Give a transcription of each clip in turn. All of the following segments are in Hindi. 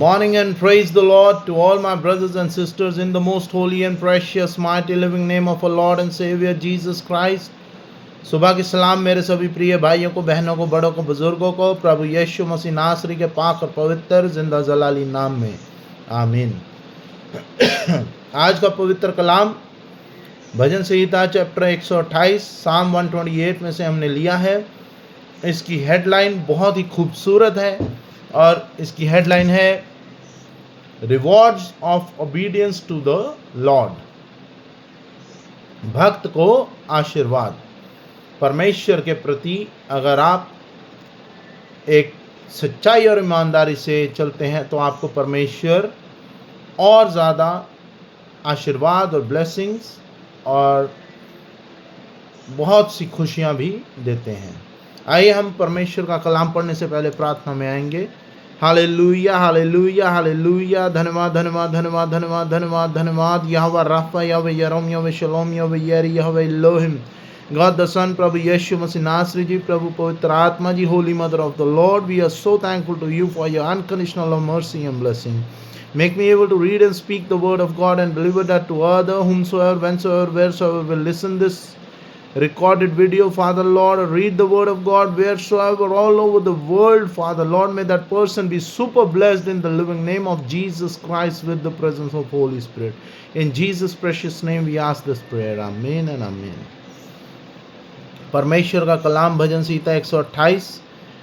Good morning and praise the Lord to all my brothers and sisters in the most holy and precious, mighty, living name of our Lord and Savior Jesus Christ. सुबह की सलाम मेरे सभी प्रिय भाइयों को, बहनों को, बड़ों को, बुजुर्गों को प्रभु यीशु मसीह नासरी के पाक और पवित्र जिंदा जलाली नाम में आमीन। आज का पवित्र कलाम भजन संहिता चैप्टर 128 साम 128 में से हमने लिया है। इसकी हेडलाइन बहुत ही खूबसूरत है और इसकी हेडलाइन है rewards of obedience to the lord. भक्त को आशीर्वाद। परमेश्वर के प्रति अगर आप एक सच्चाई और ईमानदारी से चलते हैं तो आपको परमेश्वर और ज़्यादा आशीर्वाद और ब्लेसिंग्स और बहुत सी खुशियां भी देते हैं। आइए हम परमेश्वर का कलाम पढ़ने से पहले प्रार्थना में आएंगे। हालेलुया हालेलुया हालेलुया। धन्यवाद धन्यवाद धन्यवाद धन्यवाद धन्यवाद धन्यवाद। यहोवा राफा, यहोवा यरोम, यहोवा शलोम, यहोवा यरी, यहोवा एलोहिम, गॉड द सन, प्रभु यीशु मसीह नासरी जी, प्रभु पवित्र आत्मा जी, holy mother of the lord, we are so thankful to you for your unconditional mercy and blessing. Make me able to read and speak the word of God and deliver that to other, whomsoever, whensoever, wheresoever will listen this recorded video, Father Lord, or read the word of God wheresoever, all over the world, Father Lord, may that person be super blessed in the living name of Jesus Christ with the presence of Holy Spirit. In Jesus' precious name we ask this prayer. Amen and amen. परमेश्वर का कलाम भजन संहिता 128।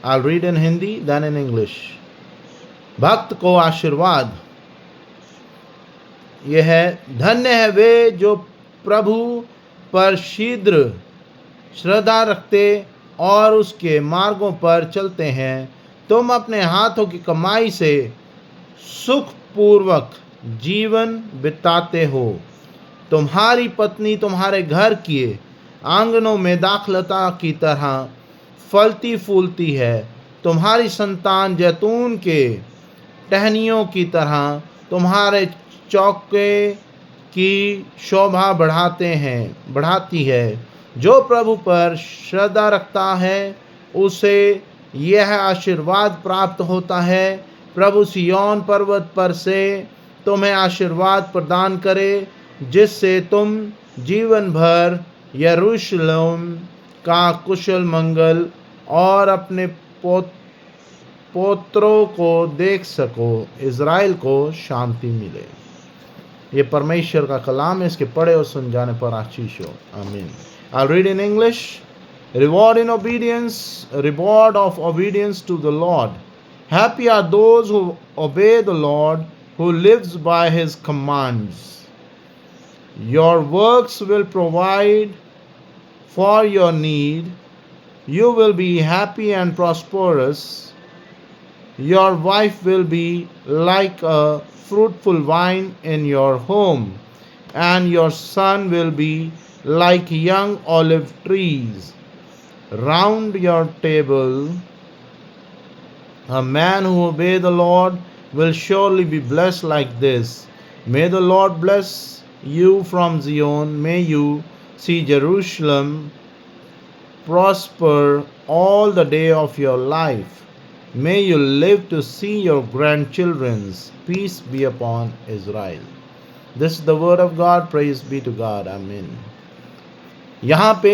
I'll read in Hindi then in English. भक्त को आशीर्वाद। यह है, धन्य है वे जो प्रभु पर शीघ्र श्रद्धा रखते और उसके मार्गों पर चलते हैं। तुम अपने हाथों की कमाई से सुखपूर्वक जीवन बिताते हो। तुम्हारी पत्नी तुम्हारे घर के आंगनों में दाखलता की तरह फलती फूलती है। तुम्हारी संतान जैतून के टहनियों की तरह तुम्हारे चौके की शोभा बढ़ाती है। जो प्रभु पर श्रद्धा रखता है उसे यह आशीर्वाद प्राप्त होता है। प्रभु सिय्योन पर्वत पर से तुम्हें आशीर्वाद प्रदान करे, जिससे तुम जीवन भर यरूशलेम का कुशल मंगल और अपने पोत्रों को देख सको, इज़राइल को शांति मिले। ये परमेश्वर का कलाम है, इसके पढ़े और सुन जाने पर आशीष हो। आमीन। I'll read in English. Reward in obedience, reward of obedience to the Lord. Happy are those who obey the Lord, who lives by his commands. Your works will provide for your need. You will be happy and prosperous. Your wife will be like a fruitful vine in your home, and your son will be like young olive trees round your table. A man who obeys the Lord will surely be blessed like this. May the Lord bless you from Zion. May you see Jerusalem prosper all the day of your life. May you live to see your grandchildren's. Peace be upon Israel. This is the word of God. Praise be to God. Amen. यहाँ पे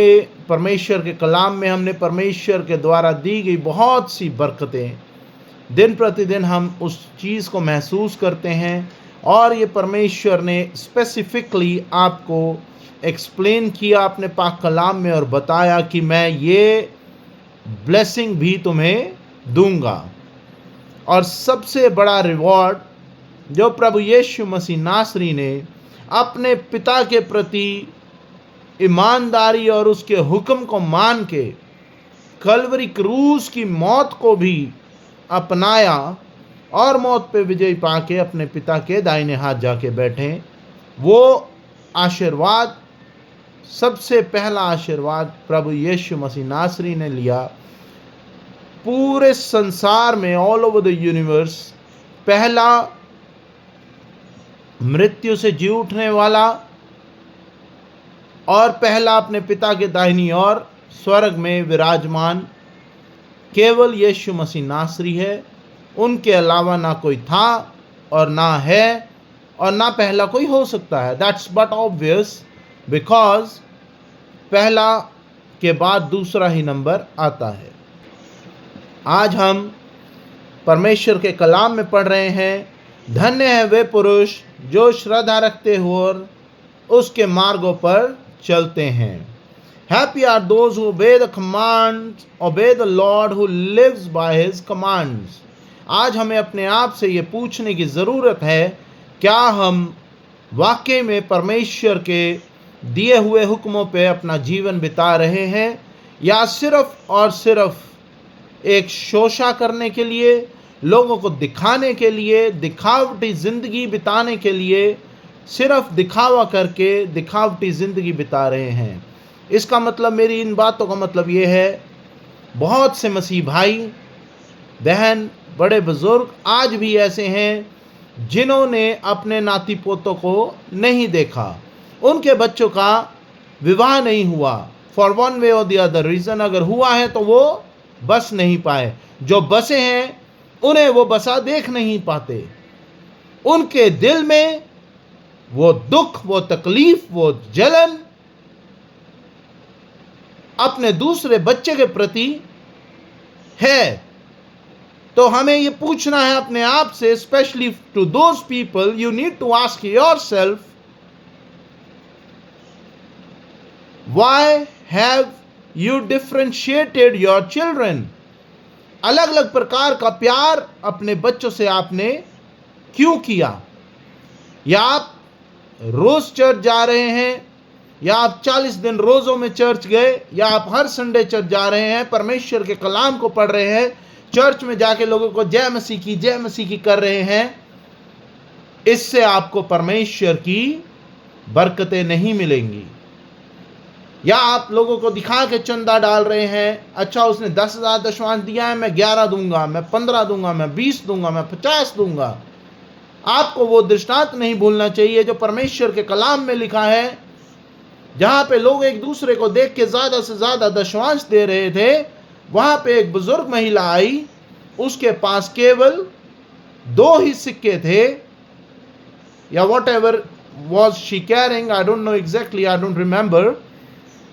परमेश्वर के कलाम में हमने परमेश्वर के द्वारा दी गई बहुत सी बरकतें दिन प्रतिदिन हम उस चीज़ को महसूस करते हैं, और ये परमेश्वर ने स्पेसिफिकली आपको एक्सप्लेन किया अपने पाक कलाम में और बताया कि मैं ये ब्लेसिंग भी तुम्हें दूंगा। और सबसे बड़ा रिवॉर्ड जो प्रभु यीशु मसीह नासरी ने अपने पिता के प्रति ईमानदारी और उसके हुक्म को मान के कलवरी क्रूस की मौत को भी अपनाया और मौत पे विजय पाके अपने पिता के दाहिने हाथ जाके बैठे, वो आशीर्वाद, सबसे पहला आशीर्वाद प्रभु यीशु मसीह नासरी ने लिया। पूरे संसार में, ऑल ओवर द यूनिवर्स, पहला मृत्यु से जी उठने वाला और पहला अपने पिता के दाहिनी ओर स्वर्ग में विराजमान केवल यीशु मसीह नासरी है। उनके अलावा ना कोई था और ना है और ना पहला कोई हो सकता है। दैट्स बट ऑब्वियस, बिकॉज पहला के बाद दूसरा ही नंबर आता है। आज हम परमेश्वर के कलाम में पढ़ रहे हैं, धन्य है वे पुरुष जो श्रद्धा रखते हुए उसके मार्गों पर चलते हैं। Happy are those who obey the commands, obey the Lord who lives by his commands. आज हमें अपने आप से ये पूछने की ज़रूरत है, क्या हम वाकई में परमेश्वर के दिए हुए हुक्मों पे अपना जीवन बिता रहे हैं, या सिर्फ और सिर्फ एक शोषा करने के लिए, लोगों को दिखाने के लिए, दिखावटी ज़िंदगी बिताने के लिए, सिर्फ दिखावा करके दिखावटी ज़िंदगी बिता रहे हैं। इसका मतलब, मेरी इन बातों का मतलब ये है, बहुत से मसीह भाई बहन, बड़े बुजुर्ग आज भी ऐसे हैं जिन्होंने अपने नाती पोतों को नहीं देखा, उनके बच्चों का विवाह नहीं हुआ, फॉर वन वे और द अदर रीज़न। अगर हुआ है तो वो बस नहीं पाए, जो बसे हैं उन्हें वो बसा देख नहीं पाते। उनके दिल में वो दुख, वो तकलीफ, वो जलन अपने दूसरे बच्चे के प्रति है। तो हमें ये पूछना है अपने आप से, specially to those people, you need to ask yourself, why have you differentiated your children? अलग अलग प्रकार का प्यार अपने बच्चों से आपने क्यों किया? या आप रोज चर्च जा रहे हैं, या आप 40 दिन रोज़ों में चर्च गए, या आप हर संडे चर्च जा रहे हैं, परमेश्वर के कलाम को पढ़ रहे हैं, चर्च में जाके लोगों को जय मसीह की कर रहे हैं, इससे आपको परमेश्वर की बरकतें नहीं मिलेंगी। या आप लोगों को दिखा के चंदा डाल रहे हैं, अच्छा उसने 10,000 दशमांश दिया है, मैं 11 दूंगा, मैं 15 दूंगा, मैं 20 दूंगा, मैं 50 दूंगा। आपको वो दृष्टांत नहीं भूलना चाहिए जो परमेश्वर के कलाम में लिखा है, जहां पे लोग एक दूसरे को देख के ज्यादा से ज्यादा दशमांश दे रहे थे। वहां पे एक बुजुर्ग महिला आई, उसके पास केवल 2 ही सिक्के थे, या what ever was she carrying, I don't know exactly, I don't remember.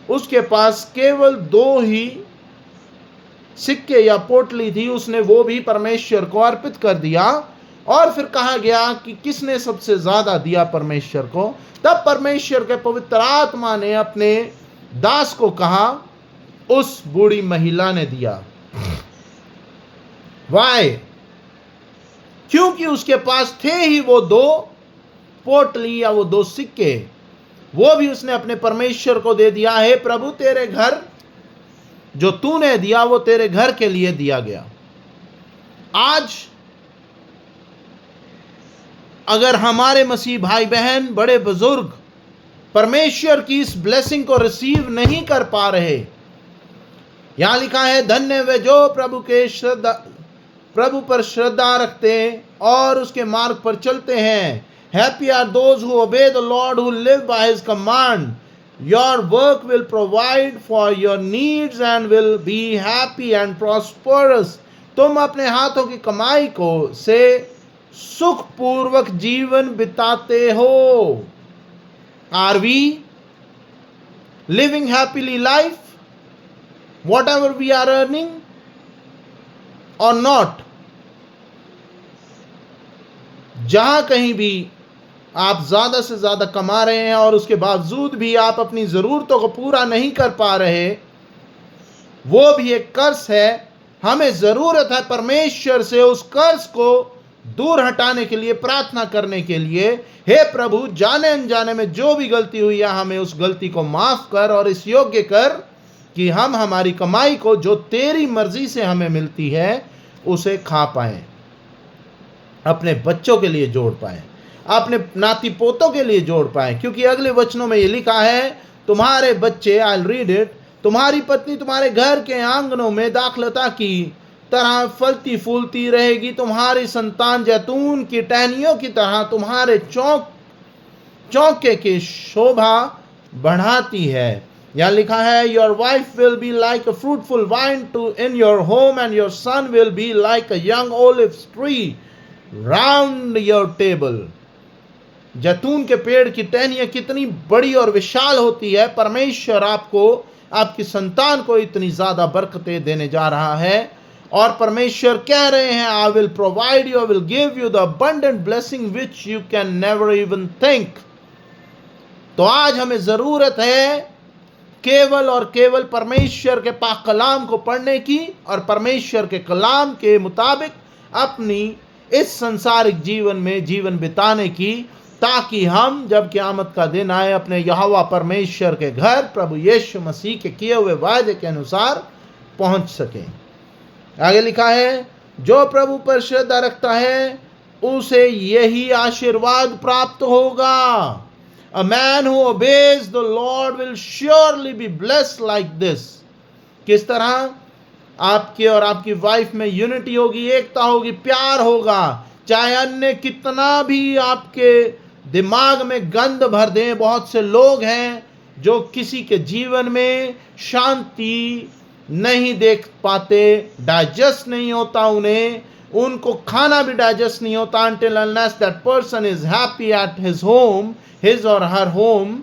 उसके पास केवल 2 ही सिक्के या पोटली थी, उसने वो भी परमेश्वर को अर्पित कर दिया। और फिर कहा गया कि किसने सबसे ज्यादा दिया परमेश्वर को? तब परमेश्वर के पवित्र आत्मा ने अपने दास को कहा, उस बूढ़ी महिला ने दिया। वाई? क्योंकि उसके पास थे ही वो 2 पोटली या वो 2 सिक्के, वो भी उसने अपने परमेश्वर को दे दिया। है प्रभु, तेरे घर जो तूने दिया वो तेरे घर के लिए दिया गया। आज अगर हमारे मसीह भाई बहन, बड़े बुजुर्ग परमेश्वर की इस ब्लेसिंग को रिसीव नहीं कर पा रहे, यहां लिखा है, धन्य वे जो प्रभु पर श्रद्धा रखते और उसके मार्ग पर चलते हैं। Happy are those who obey the lord who live by his command. Your work will provide for your needs and will be happy and prosperous. तुम अपने हाथों की कमाई को से सुखपूर्वक जीवन बिताते हो। Are we living happily life whatever we are earning or not? जहां कहीं भी आप ज्यादा से ज्यादा कमा रहे हैं और उसके बावजूद भी आप अपनी जरूरतों को पूरा नहीं कर पा रहे, वो भी एक कर्ज है। हमें जरूरत है परमेश्वर से उस कर्ज को दूर हटाने के लिए, प्रार्थना करने के लिए, हे प्रभु, जाने अनजाने में जो भी गलती हुई है हमें उस गलती को माफ कर और इस योग्य कर कि हम हमारी कमाई को जो तेरी मर्जी से हमें मिलती है उसे खा पाएं, अपने बच्चों के लिए जोड़ पाएं, अपने नाती पोतों के लिए जोड़ पाएं। क्योंकि अगले वचनों में ये लिखा है, तुम्हारे बच्चे, आई विल रीड इट, तुम्हारी पत्नी तुम्हारे घर के आंगनों में दाखलता की तरह फलती फूलती रहेगी, तुम्हारी संतान जैतून की टहनियों की तरह तुम्हारे चौके की शोभा बढ़ाती है। यहाँ लिखा है, your wife will be like a fruitful vine to in your home and your son will be like a young olive tree round your table. जैतून के पेड़ की टहनियां कितनी बड़ी और विशाल होती है। परमेश्वर आपको, आपकी संतान को इतनी ज्यादा बरकतें देने जा रहा है। और परमेश्वर कह रहे हैं, I will provide you, I will give you the abundant blessing which you can never even think. तो आज हमें जरूरत है केवल और केवल परमेश्वर के पाक कलाम को पढ़ने की और परमेश्वर के कलाम के मुताबिक अपनी इस संसारिक जीवन में जीवन बिताने की, ताकि हम जब क़यामत का दिन आए अपने यहोवा परमेश्वर के घर प्रभु यीशु मसीह के किए हुए वायदे के अनुसार पहुंच सकें। आगे लिखा है, जो प्रभु पर श्रद्धा रखता है उसे यही आशीर्वाद प्राप्त होगा। A man who obeys the Lord will surely be blessed like this। किस तरह? आपके और आपकी वाइफ में यूनिटी होगी, एकता होगी, प्यार होगा। चाहे अन्य कितना भी आपके दिमाग में गंध भर दें। बहुत से लोग हैं जो किसी के जीवन में शांति नहीं देख पाते, डाइजेस्ट नहीं होता उन्हें, उनको खाना भी डाइजेस्ट नहीं होता until unless that person is happy at his home, his or her home।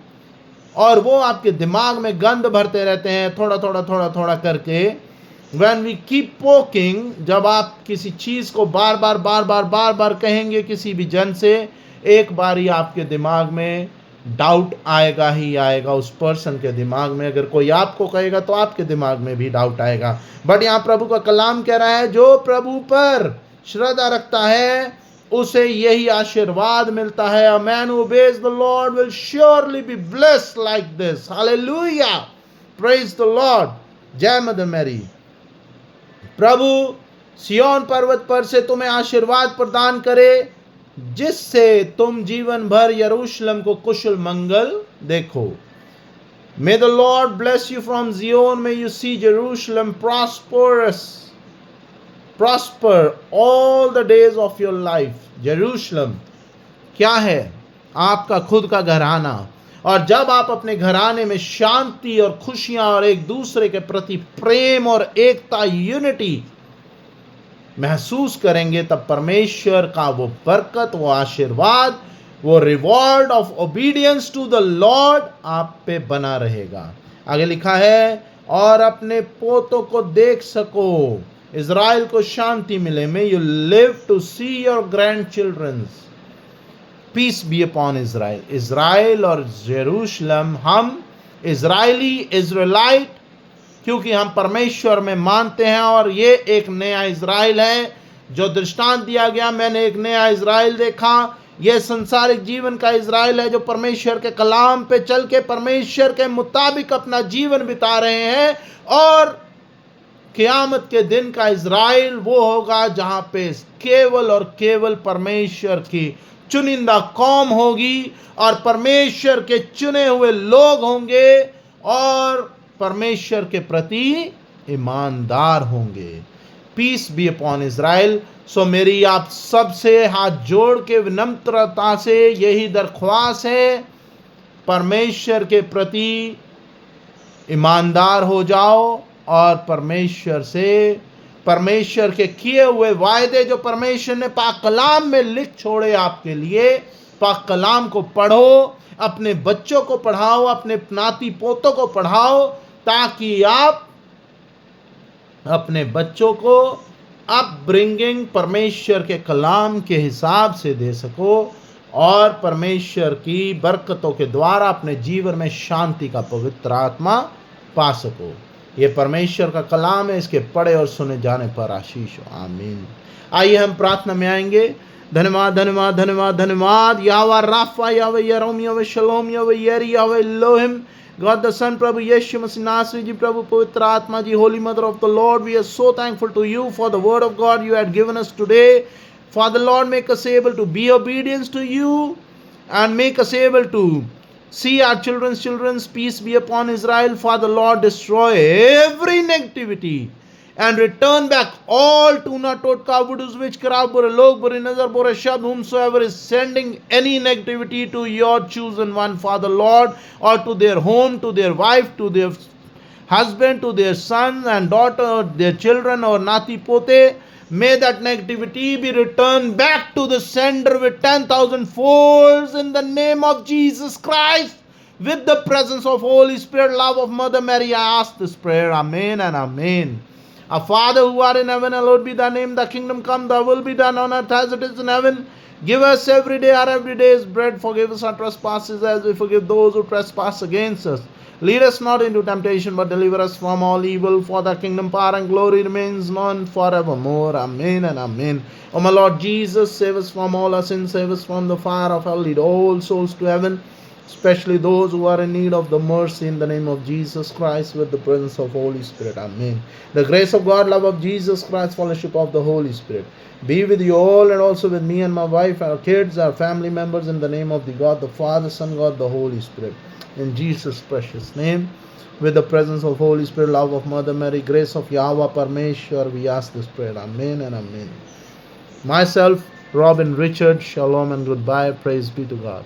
और वो आपके दिमाग में गंध भरते रहते हैं थोड़ा थोड़ा करके। When we keep poking, जब आप किसी चीज को बार बार कहेंगे किसी भी जन से, एक बार ही आपके दिमाग में डाउट आएगा ही आएगा। उस पर्सन के दिमाग में, अगर कोई आपको कहेगा तो आपके दिमाग में भी डाउट आएगा। बट यहाँ प्रभु का कलाम कह रहा है, जो प्रभु पर श्रद्धा रखता है उसे यही आशीर्वाद मिलता है। A man who obeys the Lord will surely be blessed like this। Hallelujah, praise the Lord। जय मदर मैरी। प्रभु सियोन पर्वत पर से तुम्हें आशीर्वाद प्रदान करे, जिससे तुम जीवन भर यरूशलेम को कुशल मंगल देखो। May the Lord bless you from Zion, may you see Jerusalem prosper all the days of your life। Jerusalem क्या है? आपका खुद का घराना। और जब आप अपने घराने में शांति और खुशियां और एक दूसरे के प्रति प्रेम और एकता, यूनिटी महसूस करेंगे, तब परमेश्वर का वो बरकत, वो आशीर्वाद, वो reward of obedience to the lord आप पे बना रहेगा। आगे लिखा है, और अपने पोतों को देख सको, इज़राइल को शांति मिले। May you live to see your grand childrens. Peace be upon Israel. Israel और जेरूशलेम, हम इज़राइली, इज़राइलाइट, क्योंकि हम परमेश्वर में मानते हैं, और ये एक नया इज़राइल है जो दृष्टांत दिया गया। मैंने एक नया इज़राइल देखा। यह संसारिक जीवन का इज़राइल है जो परमेश्वर के कलाम पे चल के परमेश्वर के मुताबिक अपना जीवन बिता रहे हैं। और क़यामत के दिन का इज़राइल वो होगा जहां पे केवल और केवल परमेश्वर की चुनिंदा कौम होगी और परमेश्वर के चुने हुए लोग होंगे और परमेश्वर के प्रति ईमानदार होंगे। Peace be upon Israel. So मेरी आप सबसे हाथ जोड़ के विनम्रता से यही दरख्वास्त है, परमेश्वर के प्रति ईमानदार हो जाओ और परमेश्वर से, परमेश्वर के किए हुए वायदे जो परमेश्वर ने पाक कलाम में लिख छोड़े आपके लिए, पाक कलाम को पढ़ो, अपने बच्चों को पढ़ाओ, अपने नाती पोतों को पढ़ाओ, ताकि आप अपने बच्चों को अपब्रिंगिंग परमेश्वर के कलाम के हिसाब से दे सको और परमेश्वर की बरकतों के द्वारा अपने जीवन में शांति का पवित्र आत्मा पा सको। ये परमेश्वर का कलाम है, इसके पढ़े और सुने जाने पर आशीष हो। आमीन। आइए हम प्रार्थना में आएंगे। धन्यवाद धन्यवाद धन्यवाद धन्यवाद। यावा राफा, यावे यरोम, यावे शलोम, यावे येरी, यावे लोहिम, God the Son, Prabhu Yeshu Masih Nasri Ji, Prabhu Pavitra Atma Ji, Holy Mother of the Lord, we are so thankful to you for the word of God you had given us today. Father Lord, make us able to be obedient to you and make us able to see our children's peace be upon Israel. Father Lord, destroy every negativity, and return back all tuna, totka, voodoos, witchcraft, bure log, bure nazar, bure shabd, whomsoever is sending any negativity to your chosen one, Father Lord, or to their home, to their wife, to their husband, to their son and daughter, their children, or nati pote. May that negativity be returned back to the sender with 10,000 folds in the name of Jesus Christ. With the presence of Holy Spirit, love of Mother Mary, I ask this prayer. Amen and amen. Our Father who art in heaven, hallowed be thy name. Thy kingdom come, thy will be done on earth as it is in heaven. Give us every day our everyday's bread. Forgive us our trespasses as we forgive those who trespass against us. Lead us not into temptation, but deliver us from all evil. For the kingdom, power, and glory remains none forevermore. Amen and amen. O my Lord Jesus, save us from all our sins. Save us from the fire of hell. Lead all souls to heaven, especially those who are in need of the mercy, in the name of Jesus Christ, with the presence of Holy Spirit. Amen. The grace of God, love of Jesus Christ, fellowship of the Holy Spirit be with you all, and also with me and my wife, our kids, our family members, in the name of the God the Father, Son, God, the Holy Spirit. In Jesus' precious name, with the presence of Holy Spirit, love of Mother Mary, grace of Yahweh Parmeshwar, we ask this prayer. Amen and amen. Myself, Robin Richard, shalom and goodbye. Praise be to God.